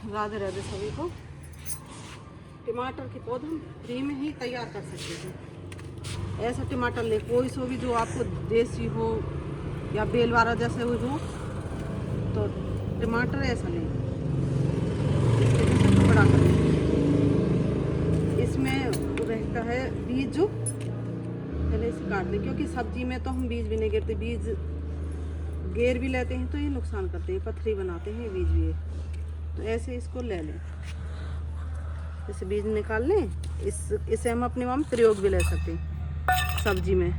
राधे राधे सभी को। टमाटर के पौधे हम फ्री में ही तैयार कर सकते हैं। ऐसा टमाटर ले, कोई सो भी जो आपको देसी हो या बेल वाला जैसे हो, तो टमाटर ऐसा लें, इसके जैसे टुकड़ा कर लें। इसमें रहता है बीज, जो पहले इसे काट लें, क्योंकि सब्जी में तो हम बीज भी नहीं गिरते, बीज गेर भी लेते हैं तो ये नुकसान करते हैं, पथरी बनाते हैं बीज भी। तो ऐसे इसको ले लें, जैसे बीज निकाल लें। इसे हम अपने वहाँ प्रयोग भी ले सकते हैं सब्जी में।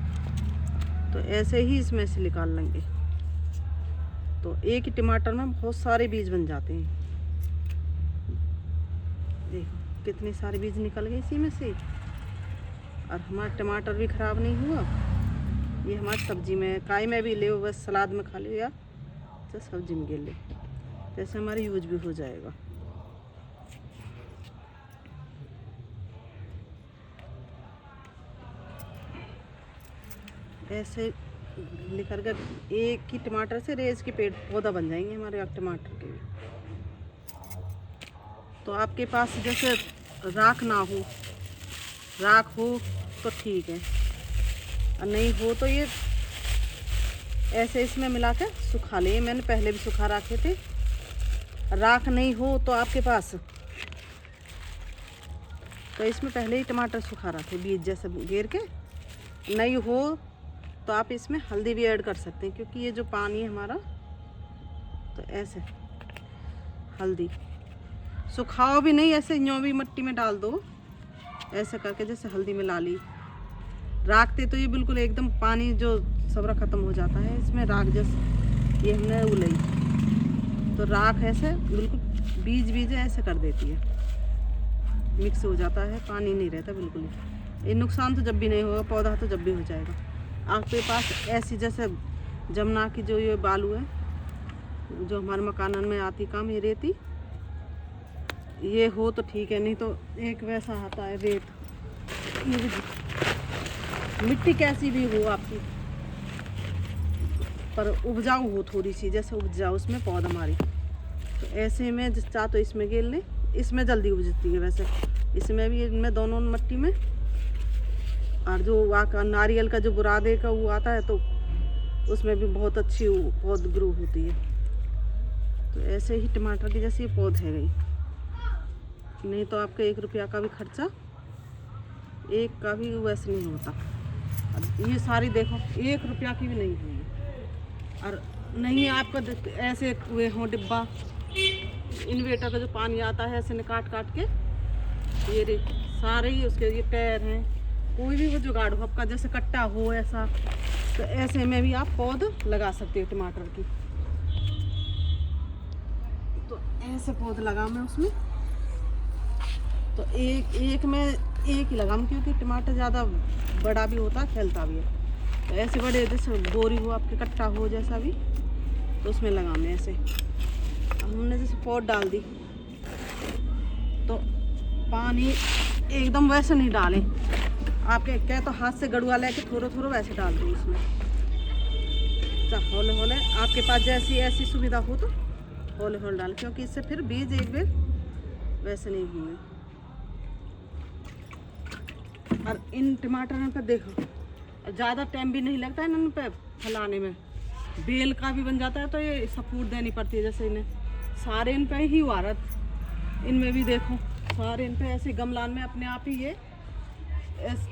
तो ऐसे ही इसमें से निकाल लेंगे, तो एक ही टमाटर में बहुत सारे बीज बन जाते हैं। देखो कितने सारे बीज निकल गए इसी में से, और हमारा टमाटर भी ख़राब नहीं हुआ। ये हमारी सब्जी में, काई में भी ले, बस सलाद में खा ले या तो सब्जी में गिर ले, जैसे हमारा यूज भी हो जाएगा। ऐसे लेकर कर एक ही टमाटर से रेज के पेड़ पौधा बन जाएंगे हमारे टमाटर के भी। तो आपके पास जैसे राख ना हो, राख हो तो ठीक है, और नहीं हो तो ये ऐसे इसमें मिला कर सुखा लें। मैंने पहले भी सुखा रखे थे। राख नहीं हो तो आपके पास, तो इसमें पहले ही टमाटर सुखा रखे बीज जैसे घेर के। नहीं हो तो आप इसमें हल्दी भी ऐड कर सकते हैं, क्योंकि ये जो पानी है हमारा, तो ऐसे हल्दी सुखाओ भी नहीं, ऐसे यूँ भी मिट्टी में डाल दो, ऐसे करके जैसे हल्दी मिला ली। राखते तो ये बिल्कुल एकदम पानी जो सबरा ख़त्म हो जाता है, इसमें राख जैसे ये हमने उलाई, तो राख ऐसे बिल्कुल बीज ऐसे कर देती है, मिक्स हो जाता है, पानी नहीं रहता बिल्कुल ही। ये नुकसान तो जब भी नहीं होगा, पौधा तो जब भी हो जाएगा। आपके पास ऐसी जैसे जमुना की जो ये बालू है, जो हमारे मकानन में आती काम, ये रेती, ये हो तो ठीक है, नहीं तो एक वैसा आता है रेत। ये भी मिट्टी कैसी भी हो आपकी, पर उपजाऊ हो थोड़ी सी, जैसे उपजाऊ उसमें पौधा हमारी, तो ऐसे में चाह तो इसमें गेल लें, इसमें जल्दी उपजती है वैसे, इसमें भी, इनमें दोनों मिट्टी में। और जो वहाँ नारियल का जो बुरादे का वो आता है, तो उसमें भी बहुत अच्छी पौध ग्रो होती है। तो ऐसे ही टमाटर की जैसी पौध है गई। नहीं तो आपका 1 रुपया का भी खर्चा, एक का भी वैसे नहीं होता। ये सारी देखो 1 रुपया की भी नहीं हुई, और नहीं आपका ऐसे हुए हों डिब्बा, इन्वेटर का जो पानी आता है ऐसे काट काट के, ये सारे ही उसके ये टायर हैं। कोई भी वो जुगाड़ हो आपका, जैसे कट्टा हो ऐसा, तो ऐसे में भी आप पौध लगा सकते हो टमाटर की। तो ऐसे पौध लगा मैं उसमें, तो एक में एक ही लगाऊं, क्योंकि टमाटर ज़्यादा बड़ा भी होता है, फैलता भी है। तो ऐसे बड़े जैसे बोरी हो आपके, कट्टा हो जैसा भी, तो उसमें लगा मैं ऐसे। हमने जैसे पौध डाल दी, तो पानी एकदम वैसे नहीं डालें, आपके क्या तो हाथ से गड़ुआ लेके थोड़ा थोड़ा वैसे डाल दो उसमें, हौले हौले। आपके पास जैसी ऐसी सुविधा हो तो हौले हौले डालें, क्योंकि इससे फिर बीज एक बार वैसे नहीं होंगे। और इन टमाटरों पर देखो ज़्यादा टाइम भी नहीं लगता है इन पे फैलाने में, बेल का भी बन जाता है, तो ये सपोर्ट देनी पड़ती है। जैसे इन्हें सारे इन पे ही हुआ रहा, इनमें भी देखो सारे इन पे ऐसे गमलान में अपने आप ही ये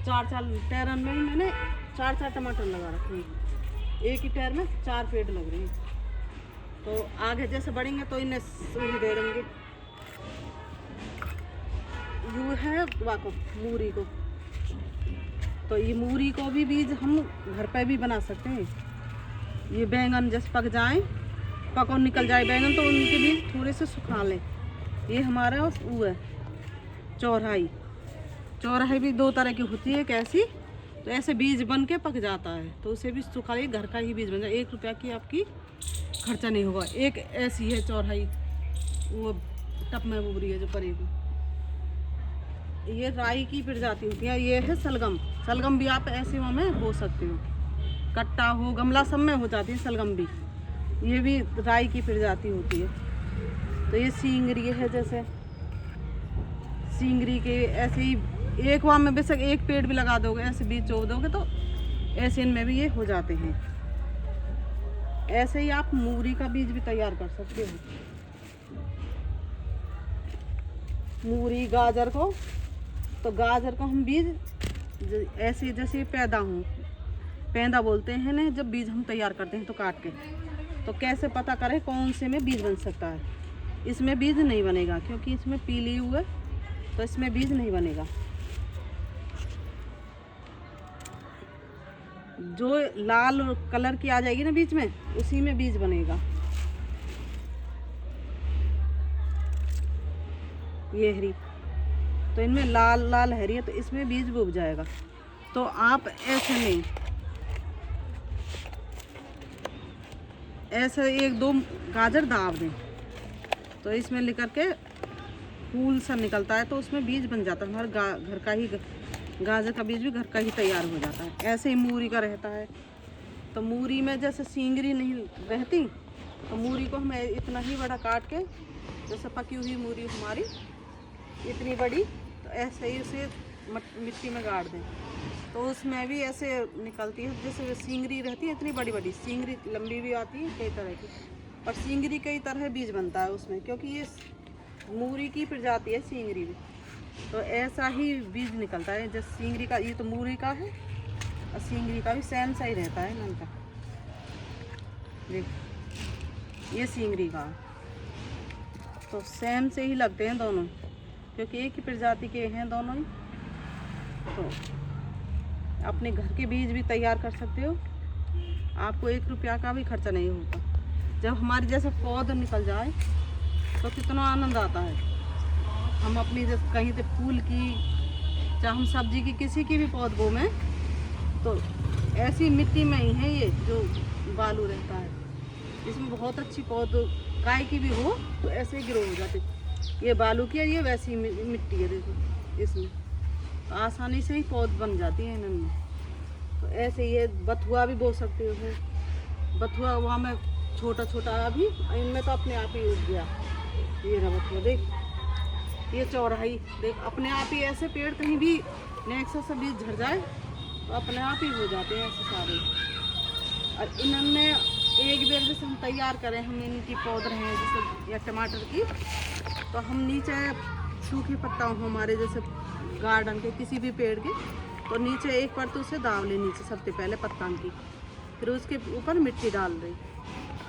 4 टैरन में ही मैंने 4 टमाटर लगा रखे हैं। एक ही टैर में 4 पेड़ लग रही हैं। तो आगे जैसे बढ़ेंगे तो इन्हें सूही दे देंगे। यू है वाको मूरी को, तो ये मूरी को भी बीज हम घर पे भी बना सकते हैं। ये बैंगन जैसे पक जाए, पको निकल जाए बैंगन, तो उनके बीज थोड़े से सुखा लें। ये हमारा वो है चौराई भी 2 तरह की होती है, कैसी, तो ऐसे बीज बन के पक जाता है, तो उसे भी सुखा लिए, घर का ही बीज बन जाए। 1 रुपया की आपकी खर्चा नहीं होगा। एक ऐसी है चौराई, वो टप में उबरी है जो परेगी, ये राई की प्रजाति होती है। ये है सलगम भी आप ऐसे में बो सकते हो, कट्टा हो गमला सब में हो जाती है सलगम भी। ये भी राई की प्रजाति होती है। तो ये सींगरी है, जैसे सींगरी के ऐसे ही एक वाम में बेशक एक पेड़ भी लगा दोगे, ऐसे बीज चो दोगे तो ऐसे इनमें भी ये हो जाते हैं। ऐसे ही आप मूरी का बीज भी तैयार कर सकते हो। मूरी गाजर को, तो गाजर को हम बीज ऐसे जैसे पैदा बोलते हैं ना, जब बीज हम तैयार करते हैं तो काट के, तो कैसे पता करें कौन से में बीज बन सकता है। इसमें बीज नहीं बनेगा क्योंकि इसमें पीली हुए, तो इसमें बीज नहीं बनेगा। जो लाल कलर की आ जाएगी ना बीच में, उसी में बीज बनेगा। ये हरी, तो इनमें लाल लाल हरी है, तो इसमें बीज उग जाएगा। तो आप ऐसे नहीं, ऐसे एक दो गाजर दाब दें तो इसमें लेकर के फूल सा निकलता है, तो उसमें बीज बन जाता है। हमारा घर का ही गाजर का बीज भी घर का ही तैयार हो जाता है। ऐसे ही मूरी का रहता है। तो मूरी में जैसे सींगरी नहीं रहती, तो मूरी को हम इतना ही बड़ा काट के, जैसे पकी हुई मूरी हमारी इतनी बड़ी, तो ऐसे ही उसे मिट्टी में गाड़ दें, तो उसमें भी ऐसे निकलती है। जैसे सींगरी रहती है इतनी बड़ी बड़ी, सींगरी लंबी भी आती है कई तरह की, और सींगरी कई तरह बीज बनता है उसमें, क्योंकि ये मूरी की प्रजाति है सींगरी भी। तो ऐसा ही बीज निकलता है। जैसे सींगरी का, ये तो मूरी का है, और सींगरी का भी सेम सा ही रहता है इनका। देख, ये सींगरी का, तो सेम से ही लगते हैं दोनों, क्योंकि एक ही प्रजाति के हैं दोनों ही। तो अपने घर के बीज भी तैयार कर सकते हो, आपको 1 रुपया का भी खर्चा नहीं होगा। जब हमारे जैसे पौध निकल जाए तो कितना आनंद आता है। हम अपनी जैसे कहीं से फूल की, चाहे हम सब्जी की, किसी की भी पौध बो में, तो ऐसी मिट्टी में ही है ये जो बालू रहता है, इसमें बहुत अच्छी पौध काय की भी हो तो ऐसे ही ग्रो हो जाती। ये बालू की है, ये वैसी मिट्टी है, देखो इसमें तो आसानी से ही पौध बन जाती है इनमें। तो ऐसे ये बथुआ भी बो सकते हो। बथुआ वहाँ में छोटा छोटा अभी, इनमें तो अपने आप ही उग गया। ये रहा बथुआ, देख, ये चौराही देख, अपने आप ही ऐसे पेड़ कहीं भी नेक्सा से बीज झड़ जाए तो अपने आप ही हो जाते हैं ऐसे सारे। और इनमें एक बेर जैसे हम तैयार करें, हम इनकी पौध रहे हैं जैसे, या टमाटर की, तो हम नीचे सूखे पत्ता हो हमारे जैसे गार्डन के किसी भी पेड़ के, तो नीचे एक परत उसे दाव ले, नीचे सबसे पहले पत्तान की, फिर उसके ऊपर मिट्टी डाल रही,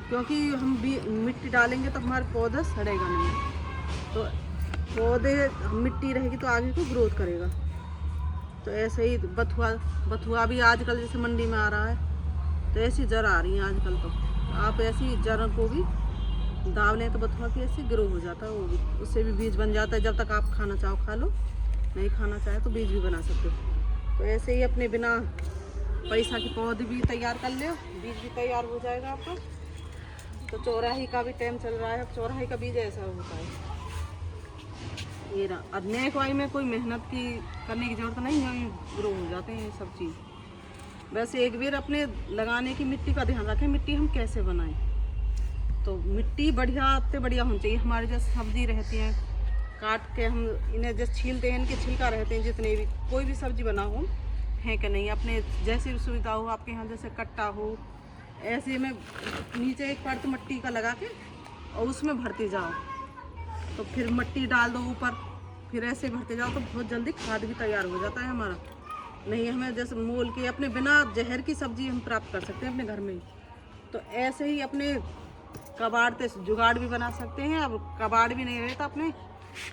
क्योंकि हम भी मिट्टी डालेंगे तो हमारा पौधा सड़ेगा नहीं। तो पौधे मिट्टी रहेगी तो आगे को ग्रोथ करेगा। तो ऐसे ही बथुआ भी आजकल जैसे मंडी में आ रहा है, तो ऐसी जड़ आ रही है आजकल। तो आप ऐसी जड़ को भी दाव लें तो बथुआ की ऐसे ग्रो हो जाता है, वो भी, उससे भी बीज बन जाता है। जब तक आप खाना चाहो खा लो, नहीं खाना चाहे तो बीज भी बना सकते हो। तो ऐसे ही अपने बिना पैसा के पौधे भी तैयार कर ले, बीज भी तैयार हो जाएगा आपका। तो चौराही का भी टाइम चल रहा है, चौराही का बीज ऐसा होता है ये रहा। और नेक वाई में कोई मेहनत की करने की जरूरत नहीं है, ग्रो हो जाते हैं ये सब चीज़। वैसे एक बार अपने लगाने की मिट्टी का ध्यान रखें, मिट्टी हम कैसे बनाएं। तो मिट्टी बढ़िया से बढ़िया होनी चाहिए। हमारे जैसे सब्जी रहती हैं, काट के हम इन्हें जैसे छीलते हैं, इनके छिलका रहते हैं, जितने भी कोई भी सब्जी बना हो है कि नहीं, अपने जैसे भी सुविधा हो, आपके यहाँ जैसे कट्टा हो, ऐसे में नीचे एक परत मिट्टी का लगा के और उसमें भरते जाओ, तो फिर मिट्टी डाल दो ऊपर, फिर ऐसे भरते जाओ, तो बहुत जल्दी खाद भी तैयार हो जाता है हमारा। नहीं हमें जैसे मोल के अपने बिना जहर की सब्जी हम प्राप्त कर सकते हैं अपने घर में ही। तो ऐसे ही अपने कबाड़ से जुगाड़ भी बना सकते हैं। अब कबाड़ भी नहीं रहे तो अपने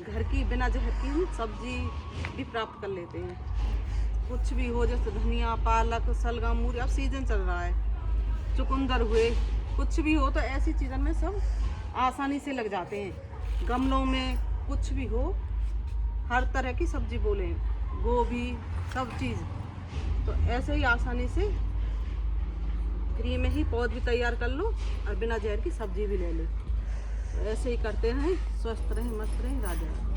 घर की बिना जहर की हम सब्जी भी प्राप्त कर लेते हैं। कुछ भी हो, जैसे धनिया, पालक, सलगम, मूली, अब सीजन चल रहा है, चुकंदर हुए, कुछ भी हो, तो ऐसी चीज़ों में सब आसानी से लग जाते हैं। गमलों में कुछ भी हो, हर तरह की सब्जी बोले, गोभी, सब चीज़, तो ऐसे ही आसानी से फ्री में ही पौध भी तैयार कर लो और बिना जहर की सब्जी भी ले लो। तो ऐसे ही करते रहें, स्वस्थ रहें, मस्त रहें, राजा।